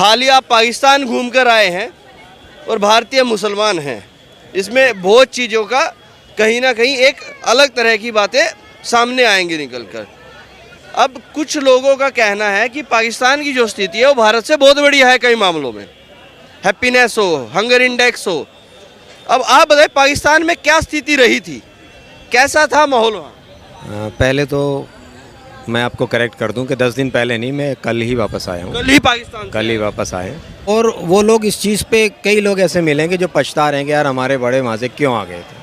हालिया पाकिस्तान घूमकर आए हैं और भारतीय मुसलमान हैं। इसमें बहुत चीज़ों का कहीं ना कहीं एक अलग तरह की बातें सामने आएंगी निकल कर। अब कुछ लोगों का कहना है कि पाकिस्तान की जो स्थिति है वो भारत से बहुत बढ़िया है कई मामलों में, हैप्पीनेस हो, हंगर इंडेक्स हो। अब आप बताएं पाकिस्तान में क्या स्थिति रही थी, कैसा था माहौल वहाँ? पहले तो मैं आपको करेक्ट कर दूं कि 10 दिन पहले नहीं, मैं कल ही वापस आया हूँ। कल ही पाकिस्तान से? कल ही वापस आए। और वो लोग इस चीज़ पे, कई लोग ऐसे मिलेंगे जो पछता रहे हैं कि यार हमारे बड़े वहाँ से क्यों आ गए थे।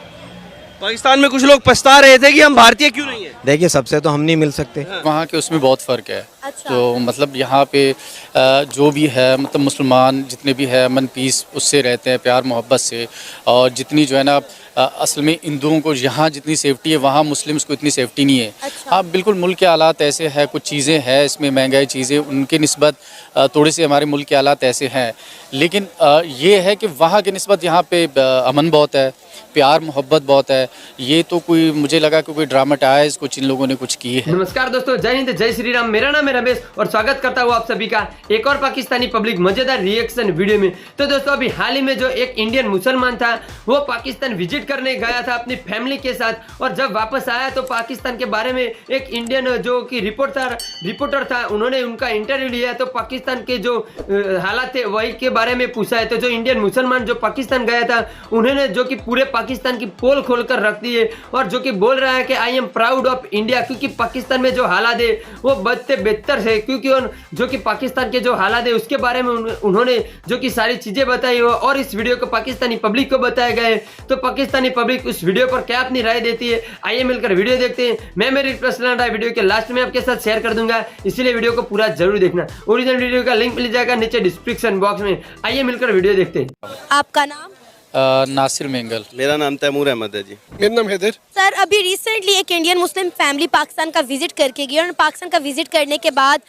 पाकिस्तान में कुछ लोग पछता रहे थे कि हम भारतीय क्यों नहीं है। देखिए, सबसे तो हम नहीं मिल सकते। वहाँ के उसमें बहुत फ़र्क है। अच्छा। तो मतलब यहाँ पे जो भी है, मतलब मुसलमान जितने भी है अमन पीस उससे रहते हैं, प्यार मोहब्बत से। और जितनी जो है ना असल में हिंदुओं को यहाँ जितनी सेफ्टी है वहाँ मुस्लिम्स को इतनी सेफ्टी नहीं है। अच्छा। हाँ बिल्कुल, मुल्क के हालात ऐसे हैं, कुछ चीज़ें हैं इसमें महंगाई चीज़ें उनके निस्बत थोड़े से हमारे मुल्क के हालात ऐसे हैं। लेकिन ये है कि वहाँ के निस्बत यहाँ पे अमन बहुत है, प्यार मोहब्बत बहुत है। ये तो कोई, मुझे लगा कि कोई ड्रामाटाइज कुछ इन लोगों ने कुछ की है। नमस्कार दोस्तों, जय हिंद, जय श्री राम। मेरा नाम है रमेश और स्वागत करता हूँ आप सभी का एक और पाकिस्तानी पब्लिक मजेदार रिएक्शन वीडियो में। तो दोस्तों, अभी हाल ही में जो एक इंडियन मुसलमान था वो पाकिस्तान विजिट करने गया था अपनी फैमिली के साथ, और जब वापस आया तो पाकिस्तान के बारे में एक इंडियन जो कि रिपोर्टर था उन्होंने उनका इंटरव्यू लिया। तो पाकिस्तान के जो हालात थे वही के बारे में पूछा है। तो जो इंडियन मुसलमान जो पाकिस्तान गया था उन्होंने जो कि पूरे पाकिस्तान की पोल खोल कर रख दी है और जो कि बोल रहा है कि आई एम प्राउड ऑफ इंडिया, क्योंकि पाकिस्तान में जो हालात है वो बदते बेहतर है। क्योंकि जो कि पाकिस्तान के जो हालात है उसके बारे में उन्होंने जो कि सारी चीजें बताई हो और इस वीडियो को पाकिस्तानी पब्लिक को बताया गया है। तो पाकिस्तानी पब्लिक उस वीडियो पर क्या अपनी राय देती है, आइए मिलकर वीडियो देखते हैं। मैं मेरी पर्सनल राय वीडियो के लास्ट में आपके साथ शेयर कर दूंगा, इसीलिए वीडियो को पूरा जरूर देखना। ओरिजिनल वीडियो का लिंक मिल जाएगा नीचे डिस्क्रिप्शन बॉक्स में। आइए मिलकर वीडियो देखते हैं। आपका नाम? नासिर मेंगल। मेरा नाम तैमूर अहमद है जी। मेरा नाम हैदर। सर, अभी रिसेंटली एक इंडियन मुस्लिम फैमिली पाकिस्तान का विजिट करके गई और पाकिस्तान का विजिट करने के बाद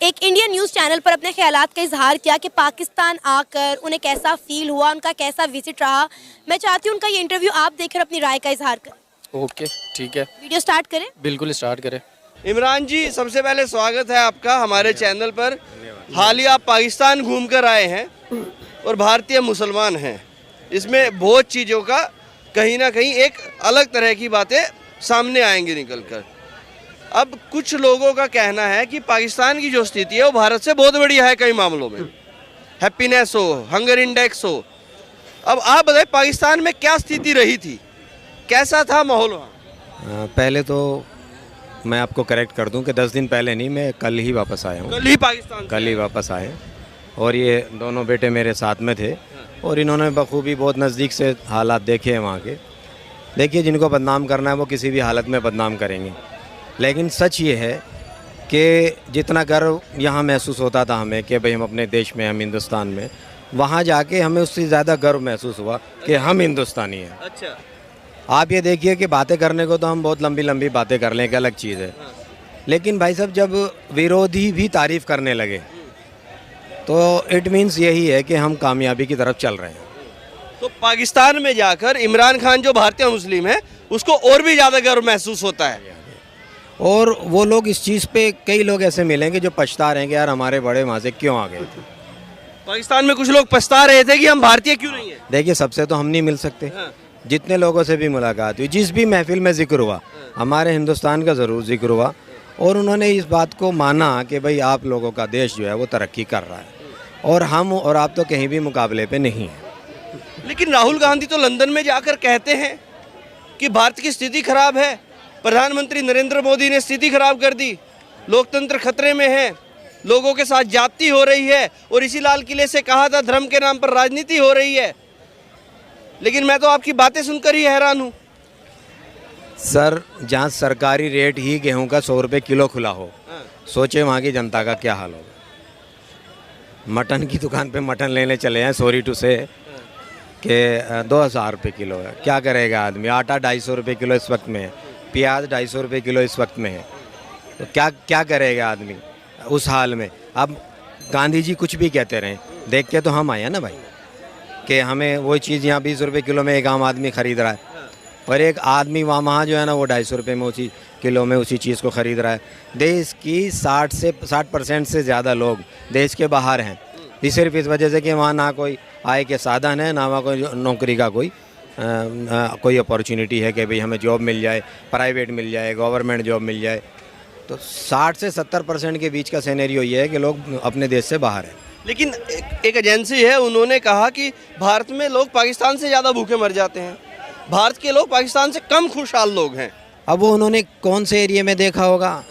एक इंडियन न्यूज़ चैनल पर अपने ख्यालात का इजहार किया कि पाकिस्तान आकर उन्हें कैसा फील हुआ, उनका कैसा विजिट रहा। मैं चाहती हूँ उनका ये इंटरव्यू आप देखकर अपनी राय का इजहार करें। ओके, ठीक है, वीडियो स्टार्ट करें। बिल्कुल स्टार्ट करें। इमरान जी, सबसे पहले स्वागत है आपका हमारे चैनल पर। हालिया पाकिस्तान घूमकर आए हैं और भारतीय मुसलमान हैं। इसमें बहुत चीज़ों का कहीं ना कहीं एक अलग तरह की बातें सामने आएंगी निकल कर। अब कुछ लोगों का कहना है कि पाकिस्तान की जो स्थिति है वो भारत से बहुत बढ़िया है कई मामलों में, हैप्पीनेस हो, हंगर इंडेक्स हो। अब आप बताएं पाकिस्तान में क्या स्थिति रही थी, कैसा था माहौल वहाँ? पहले तो मैं आपको करेक्ट कर दूं कि 10 दिन पहले नहीं, मैं कल ही वापस आया हूँ। कल ही पाकिस्तान से? कल ही वापस आए। और ये दोनों बेटे मेरे साथ में थे और इन्होंने बखूबी बहुत नज़दीक से हालात देखे हैं वहाँ के। देखिए, जिनको बदनाम करना है वो किसी भी हालत में बदनाम करेंगे, लेकिन सच ये है कि जितना गर्व यहाँ महसूस होता था हमें कि भाई हम अपने देश में, हम हिंदुस्तान में, वहाँ जाके हमें उससे ज़्यादा गर्व महसूस हुआ कि हम हिंदुस्तानी हैं। अच्छा। आप ये देखिए कि बातें करने को तो हम बहुत लंबी लंबी बातें कर लें, एक अलग चीज़ है, लेकिन भाई साहब जब विरोधी भी तारीफ़ करने लगे तो इट मीन्स यही है कि हम कामयाबी की तरफ चल रहे हैं। तो पाकिस्तान में जाकर इमरान खान जो भारतीय मुस्लिम है उसको और भी ज़्यादा गर्व महसूस होता है। और वो लोग इस चीज़ पे, कई लोग ऐसे मिलेंगे जो पछता रहे हैं कि यार हमारे बड़े वहाँ से क्यों आ गए थे। पाकिस्तान में कुछ लोग पछता रहे थे कि हम भारतीय क्यों नहीं है। देखिए, सबसे तो हम नहीं मिल सकते। जितने लोगों से भी मुलाकात हुई, जिस भी महफिल में जिक्र हुआ, हमारे हिंदुस्तान का ज़रूर जिक्र हुआ और उन्होंने इस बात को माना कि भाई आप लोगों का देश जो है वो तरक्की कर रहा है और हम और आप तो कहीं भी मुकाबले पे नहीं हैं। लेकिन राहुल गांधी तो लंदन में जाकर कहते हैं कि भारत की स्थिति खराब है, प्रधानमंत्री नरेंद्र मोदी ने स्थिति खराब कर दी, लोकतंत्र खतरे में है, लोगों के साथ जाति हो रही है, और इसी लाल किले से कहा था धर्म के नाम पर राजनीति हो रही है। लेकिन मैं तो आपकी बातें सुनकर ही हैरान हूँ। सर, जहाँ सरकारी रेट ही गेहूं का 100 रुपये किलो खुला हो, सोचे वहाँ की जनता का क्या हाल होगा। मटन की दुकान पे मटन लेने चले हैं, सॉरी टू से, कि 2000 रुपये किलो है। क्या करेगा आदमी? आटा 250 रुपये किलो इस वक्त में है, प्याज 250 रुपये किलो इस वक्त में है, तो क्या करेगा आदमी उस हाल में? अब गांधी जी कुछ भी कहते रहें, देख के तो हम आए हैं ना भाई, कि हमें वही चीज़ यहाँ 20 रुपये किलो में एक आम आदमी ख़रीद रहा है और एक आदमी वहाँ जो है ना वो 250 रुपये में उसी किलो में उसी चीज़ को ख़रीद रहा है। देश की 60% से ज़्यादा लोग देश के बाहर हैं ये सिर्फ इस वजह से कि वहाँ ना कोई आय के साधन है, ना वहाँ कोई नौकरी का कोई अपॉर्चुनिटी है कि भाई हमें जॉब मिल जाए, प्राइवेट मिल जाए, गवर्नमेंट जॉब मिल जाए। तो 60 से 70% के बीच का सिनेरियो ये है कि लोग अपने देश से बाहर हैं। लेकिन एक एजेंसी है, उन्होंने कहा कि भारत में लोग पाकिस्तान से ज़्यादा भूखे मर जाते हैं, भारत के लोग पाकिस्तान से कम खुशहाल लोग हैं। अब वो उन्होंने कौन से एरिया में देखा होगा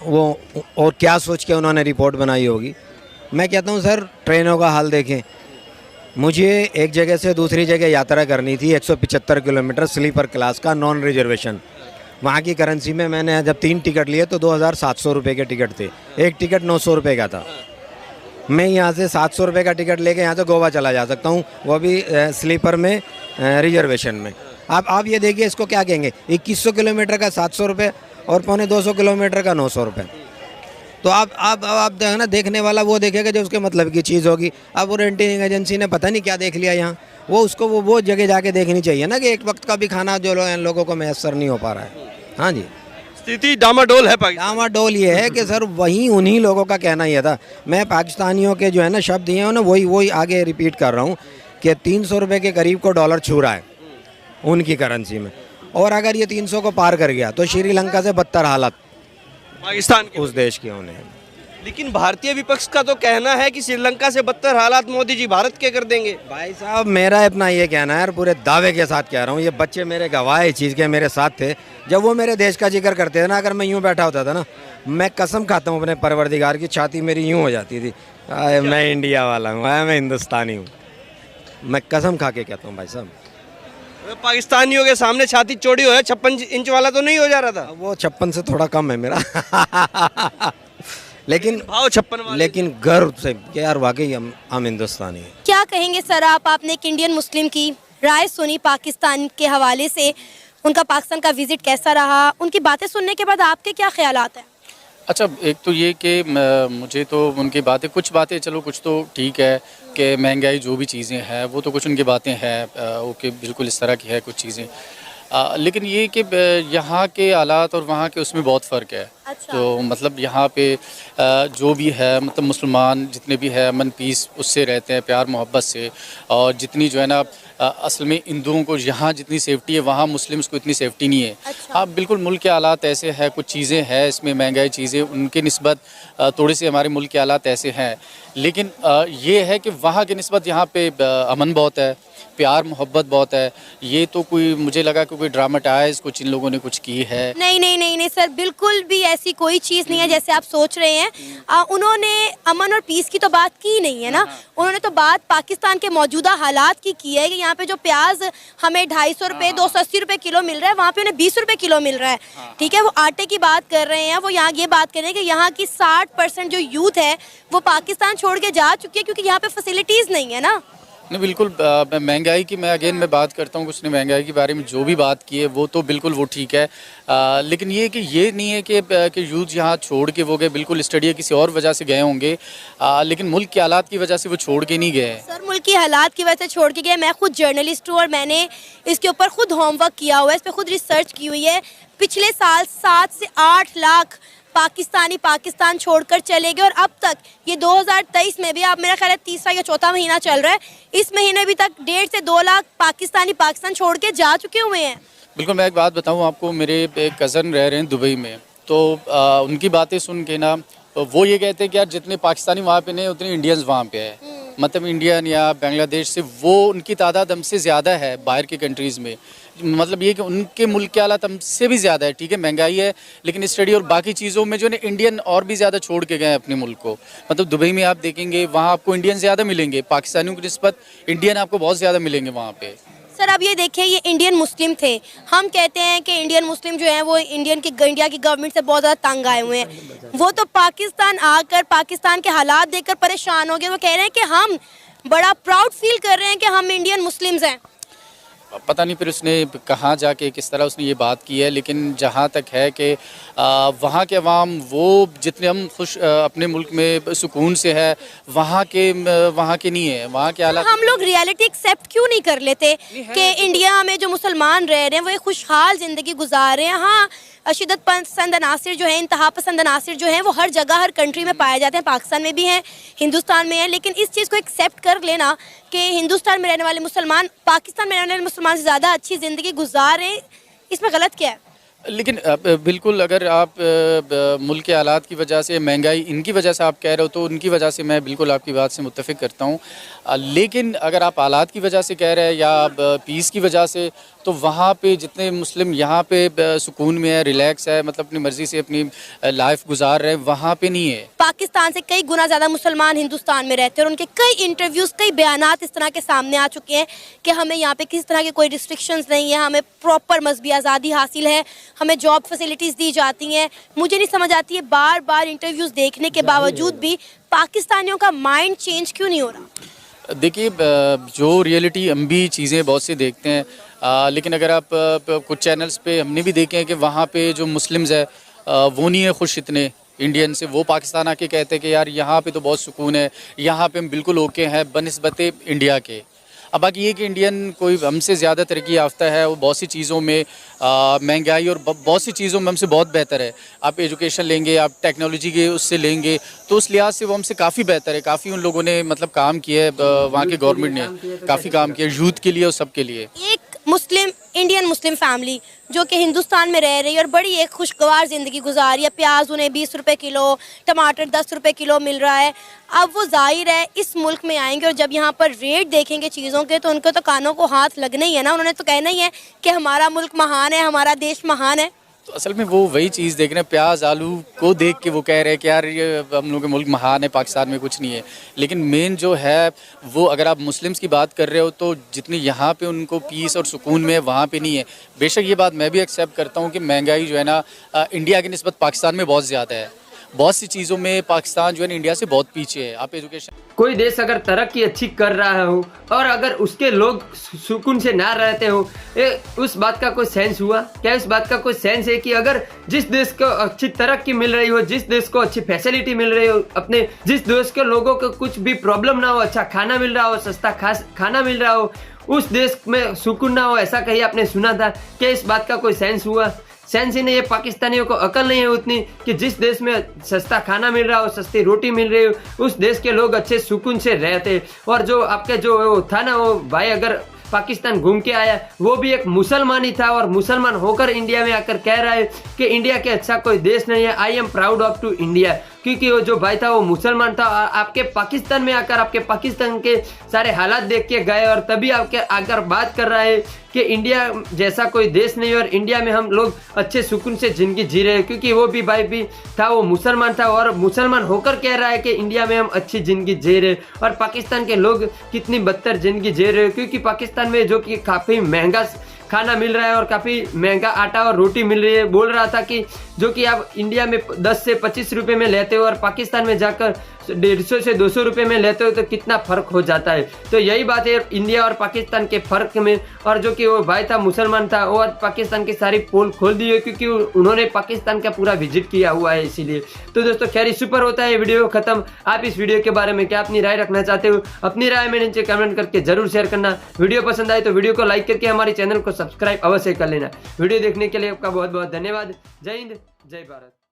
वो, और क्या सोच के उन्होंने रिपोर्ट बनाई होगी। मैं कहता हूँ सर, ट्रेनों का हाल देखें। मुझे एक जगह से दूसरी जगह यात्रा करनी थी, 175 किलोमीटर स्लीपर क्लास का, नॉन रिजर्वेशन। वहाँ की करेंसी में मैंने जब 3 टिकट लिए तो 2700 रुपये के टिकट थे, एक टिकट 900 रुपये का था। मैं यहाँ से 700 रुपये का टिकट लेके यहाँ से गोवा चला जा सकता हूँ, वो भी स्लीपर में, रिजर्वेशन में। आप ये देखिए, इसको क्या कहेंगे, 2100 किलोमीटर का 700 रुपये और 250 किलोमीटर का 900 रुपये। तो आप ना, देखने वाला वो देखेगा जो उसके मतलब की चीज़ होगी। अब वो रेंटिंग एजेंसी ने पता नहीं क्या देख लिया यहाँ, वो उसको वो जगह जाके देखनी चाहिए ना कि एक वक्त का भी खाना जो लोगों को मैसर नहीं हो पा रहा है। हाँ जी, स्थिति डामाडोल है पाकिस्तान। डामाडोल ये है कि सर वहीं उन्हीं लोगों का कहना ये था। मैं पाकिस्तानियों के जो है ना शब्द ये हैं ना, वही आगे रिपीट कर रहा हूँ कि 300 रुपये के करीब को डॉलर छू रहा है उनकी करेंसी में, और अगर ये 300 को पार कर गया तो श्रीलंका से बदतर हालत पाकिस्तान के उस देश की होने हैं। लेकिन भारतीय विपक्ष का तो कहना है कि श्रीलंका से बदतर हालात मोदी जी भारत के कर देंगे। भाई साहब, मेरा अपना ये कहना है और पूरे दावे के साथ कह रहा हूँ, ये बच्चे मेरे गवाह इस चीज़ के, मेरे साथ थे जब वो मेरे देश का जिक्र करते थे ना। अगर मैं यूँ बैठा होता था ना, मैं कसम खाता हूँ अपने परवरदिगार की, छाती मेरी यूँ हो जाती थी, मैं इंडिया वाला हूँ, मैं हिंदुस्तानी हूँ। मैं कसम खा के कहता हूँ भाई साहब। पाकिस्तानियों के सामने छाती चौड़ी हो है, 56 इंच वाला तो नहीं हो जा रहा था? वो 56 से थोड़ा कम है मेरा लेकिन भाव 56 वाले। लेकिन गर्व से कि यार वाकई हम हिंदुस्तानी हैं। क्या कहेंगे सर आपने एक इंडियन मुस्लिम की राय सुनी पाकिस्तान के हवाले से, उनका पाकिस्तान का विजिट कैसा रहा, उनकी बातें सुनने के बाद आपके क्या ख्यालात हैं? अच्छा, एक तो ये कि मुझे तो उनकी बातें, कुछ बातें चलो कुछ तो ठीक है कि महंगाई जो भी चीज़ें हैं वो तो कुछ उनकी बातें हैं, ओके, बिल्कुल इस तरह की है कुछ चीज़ें, लेकिन ये कि यहाँ के हालात और वहाँ के उसमें बहुत फ़र्क है। अच्छा। तो मतलब यहाँ पे जो भी है, मतलब मुसलमान जितने भी है अमन पीस उससे रहते हैं, प्यार मोहब्बत से, और जितनी जो है ना असल में हिंदुओं को यहाँ जितनी सेफ्टी है वहाँ मुस्लिम्स को इतनी सेफ्टी नहीं है। अच्छा। हाँ, बिल्कुल मुल्क के हालात ऐसे हैं, कुछ चीज़ें हैं इसमें महंगाई चीज़ें उनके निस्बत थोड़ी सी हमारे मुल्क के हालात ऐसे हैं, लेकिन ये है कि वहाँ के निस्बत यहाँ पे अमन बहुत है, प्यार मोहब्बत बहुत है। ये तो कोई, मुझे लगा कि कोई ड्रामेटाइज कुछ इन लोगों ने कुछ की है। नहीं सर, बिल्कुल भी ऐसी कोई चीज़ नहीं है जैसे आप सोच रहे हैं। उन्होंने अमन और पीस की तो बात की नहीं है ना, उन्होंने तो बात पाकिस्तान के मौजूदा हालात की है कि यहाँ पे जो प्याज हमें 250 रुपये 280 रुपये किलो मिल रहा है, वहाँ पे उन्हें 20 रुपये किलो मिल रहा है। ठीक है, वो आटे की बात कर रहे हैं, वो यहाँ ये बात कर रहे हैं कि यहाँ की 60% जो यूथ है वो पाकिस्तान छोड़ के जा चुकी है क्योंकि यहाँ पे फैसिलिटीज़ नहीं है ना। नहीं, बिल्कुल महंगाई की मैं बात करता हूँ, कुछ ने महंगाई के बारे में जो भी बात की है वो तो बिल्कुल वो ठीक है, लेकिन ये कि ये नहीं है कि यूथ यहाँ छोड़ के वो गए, बिल्कुल स्टडी किसी और वजह से गए होंगे, लेकिन मुल्क के हालात की वजह से वो छोड़ के नहीं गए। सर, मुल्क की हालात की वजह से छोड़ के गए। मैं खुद जर्नलिस्ट हूँ और मैंने इसके ऊपर खुद होमवर्क किया हुआ है, इस पर खुद रिसर्च की हुई है। पिछले साल 7 से 8 लाख पाकिस्तानी पाकिस्तान छोड़कर चले गए और अब तक ये 2023 में भी, आप मेरा ख्याल है तीसरा या चौथा महीना चल रहा है, इस महीने भी तक 1.5 से 2 लाख पाकिस्तानी पाकिस्तान छोड़ के जा चुके हुए हैं। बिल्कुल, मैं एक बात बताऊं आपको, मेरे एक कज़न रह रहे हैं दुबई में, तो उनकी बातें सुन के ना वो ये कहते हैं कि यार जितने पाकिस्तानी वहाँ पे नहीं उतने इंडियंस वहाँ पे है, मतलब इंडियन या बांग्लादेश से वो उनकी तादाद हमसे ज़्यादा है बाहर की कंट्रीज़ में। मतलब ये कि उनके मुल्क के हालात हमसे भी ज़्यादा है। ठीक है, महंगाई है, लेकिन स्टडी और बाकी चीज़ों में जो है इंडियन और भी ज़्यादा छोड़ के गए हैं अपने मुल्क को। मतलब दुबई में आप देखेंगे वहाँ आपको इंडियन ज़्यादा मिलेंगे, पाकिस्तानियों की निस्बत इंडियन आपको बहुत ज़्यादा मिलेंगे वहाँ पे। सर, अब ये देखिए, ये इंडियन मुस्लिम थे, हम कहते हैं कि इंडियन मुस्लिम जो है वो इंडिया की गवर्नमेंट से बहुत ज़्यादा तंग आए हुए हैं। वो तो पाकिस्तान आकर पाकिस्तान के हालात देखकर परेशान हो गए, वो कह रहे हैं कि हम बड़ा प्राउड फील कर रहे हैं कि हम इंडियन मुस्लिम्स हैं। पता नहीं फिर उसने कहाँ जाके किस तरह उसने ये बात की है, लेकिन जहाँ तक है कि वहाँ के अवाम वो जितने हम खुश अपने मुल्क में सुकून से है वहाँ के नहीं है, वहाँ के हालात। हम लोग रियलिटी एक्सेप्ट क्यों नहीं कर लेते कि इंडिया में जो मुसलमान रह रहे हैं वो एक खुशहाल ज़िंदगी गुजार रहे हैं। हाँ, शिदत पसंद अनासिर जो है, इंतहा पसंद अनासिर जो हैं वो हर जगह हर कंट्री में पाए जाते हैं, पाकिस्तान में भी हैं, हिंदुस्तान में हैं, लेकिन इस चीज़ को एक्सेप्ट कर लेना कि हिंदुस्तान में रहने वाले मुसलमान पाकिस्तान में रहने वाले मुसलमान से ज़्यादा अच्छी ज़िंदगी गुजार रहे हैं, इसमें गलत क्या है? लेकिन बिल्कुल अगर आप मुल्क के हालात की वजह से, महंगाई इनकी वजह से आप कह रहे हो तो उनकी वजह से मैं बिल्कुल आपकी बात से मुत्तफ़िक करता हूँ। लेकिन अगर आप हालात की वजह से कह रहे हैं या पीस की वजह से, तो वहाँ पे जितने मुस्लिम यहाँ पे सुकून में है, रिलैक्स है, मतलब अपनी मर्ज़ी से अपनी लाइफ गुजार रहे हैं, वहाँ पे नहीं है। पाकिस्तान से कई गुना ज़्यादा मुसलमान हिंदुस्तान में रहते हैं और उनके कई इंटरव्यूज़, कई बयानात इस तरह के सामने आ चुके हैं कि हमें यहाँ पे किसी तरह के कोई रिस्ट्रिक्शंस नहीं है, हमें प्रॉपर मजहबी आज़ादी हासिल है, हमें जॉब फैसिलिटीज़ दी जाती हैं। मुझे नहीं समझ आती है बार बार इंटरव्यूज़ देखने के बावजूद भी पाकिस्तानियों का माइंड चेंज क्यों नहीं हो रहा? देखिए, जो रियलिटी हम भी चीज़ें बहुत सी देखते हैं, लेकिन अगर आप कुछ चैनल्स पे हमने भी देखे हैं कि वहाँ पे जो मुस्लिम्स है वो नहीं है खुश इतने इंडियन से। वो पाकिस्तान आके कहते हैं कि यार यहाँ पे तो बहुत सुकून है, यहाँ पे हम बिल्कुल ओके हैं बनिस्बत इंडिया के। अब बाकी ये कि इंडियन कोई हमसे ज़्यादा तरक्की याफ्ता है, वो बहुत सी चीज़ों में महंगाई और बहुत सी चीज़ों में हमसे बहुत बेहतर है। आप एजुकेशन लेंगे, आप टेक्नोलॉजी के उससे लेंगे तो उस लिहाज से वो हमसे काफ़ी बेहतर है। काफ़ी उन लोगों ने मतलब काम किया है, वहाँ के गवर्नमेंट ने काफ़ी काम किया यूथ के लिए और सब के लिए। एक मुस्लिम इंडियन मुस्लिम फैमिली जो कि हिंदुस्तान में रह रही है और बड़ी एक खुशगवार ज़िंदगी गुजार रही है, प्याज उन्हें 20 रुपए किलो, टमाटर 10 रुपए किलो मिल रहा है। अब वो जाहिर है इस मुल्क में आएंगे और जब यहाँ पर रेट देखेंगे चीज़ों के तो उनको तो कानों को हाथ लगना ही है ना। उन्होंने तो कहना ही है कि हमारा मुल्क महान है, हमारा देश महान है। तो असल में वो वही चीज़ देख रहे हैं, प्याज आलू को देख के वो कह रहे हैं कि यार ये हम लोग के मुल्क महान है, पाकिस्तान में कुछ नहीं है। लेकिन मेन जो है वो अगर आप मुस्लिम्स की बात कर रहे हो तो जितनी यहाँ पे उनको पीस और सुकून में है वहाँ पे नहीं है। बेशक ये बात मैं भी एक्सेप्ट करता हूँ कि महंगाई जो है ना इंडिया की निस्बत पाकिस्तान में बहुत ज़्यादा है। बहुत सी चीज़ों में पाकिस्तान जो है ना इंडिया से बहुत पीछे है। आप एजुकेशन, कोई देश अगर तरक्की अच्छी कर रहा हो और अगर उसके लोग सुकून से ना रहते हो, उस बात का कोई सेंस हुआ क्या? इस बात का कोई सेंस है कि अगर जिस देश को अच्छी तरक्की मिल रही हो, जिस देश को अच्छी फैसिलिटी मिल रही हो, अपने जिस देश के लोगों को कुछ भी प्रॉब्लम ना हो, अच्छा खाना मिल रहा हो, सस्ता खाना मिल रहा हो, उस देश में सुकून ना हो, ऐसा कहीं आपने सुना था? क्या इस बात का कोई सेंस हुआ? सेंस ही नहीं है। पाकिस्तानियों को अकल नहीं है उतनी कि जिस देश में सस्ता खाना मिल रहा हो, सस्ती रोटी मिल रही हो, उस देश के लोग अच्छे सुकून से रहते। और जो आपके जो था ना वो भाई अगर पाकिस्तान घूम के आया वो भी एक मुसलमान ही था और मुसलमान होकर इंडिया में आकर कह रहा है कि इंडिया के अच्छा कोई देश नहीं है, I am proud of to India. क्योंकि वो जो भाई था वो मुसलमान था, आपके पाकिस्तान में आकर आपके पाकिस्तान के सारे हालात देख के गए और तभी आपके आकर बात कर रहा है कि इंडिया जैसा कोई देश नहीं और इंडिया में हम लोग अच्छे सुकून से जिंदगी जी रहे हैं। क्योंकि वो भी भाई भी था, वो मुसलमान था और मुसलमान होकर कह रहा है कि इंडिया में हम अच्छी जिंदगी जी रहे और पाकिस्तान के लोग कितनी बदतर जिंदगी जी रहे हैं। क्योंकि पाकिस्तान में जो कि काफ़ी महंगा खाना मिल रहा है और काफ़ी महंगा आटा और रोटी मिल रही है। बोल रहा था कि जो कि आप इंडिया में 10 से 25 रुपए में लेते हो और पाकिस्तान में जाकर 150 से 200 रुपए में लेते हो तो कितना फ़र्क हो जाता है। तो यही बात है इंडिया और पाकिस्तान के फ़र्क में। और जो कि वो भाई था मुसलमान था, वो पाकिस्तान की सारी पोल खोल दी है क्योंकि उन्होंने पाकिस्तान का पूरा विजिट किया हुआ है इसीलिए। तो दोस्तों खैर सुपर होता है वीडियो खत्म। आप इस वीडियो के बारे में क्या अपनी राय रखना चाहते हो? अपनी राय में नीचे कमेंट करके जरूर शेयर करना। वीडियो पसंद आए तो वीडियो को लाइक करके हमारे चैनल को सब्सक्राइब अवश्य कर लेना। वीडियो देखने के लिए आपका बहुत बहुत धन्यवाद। जय हिंद, जय भारत।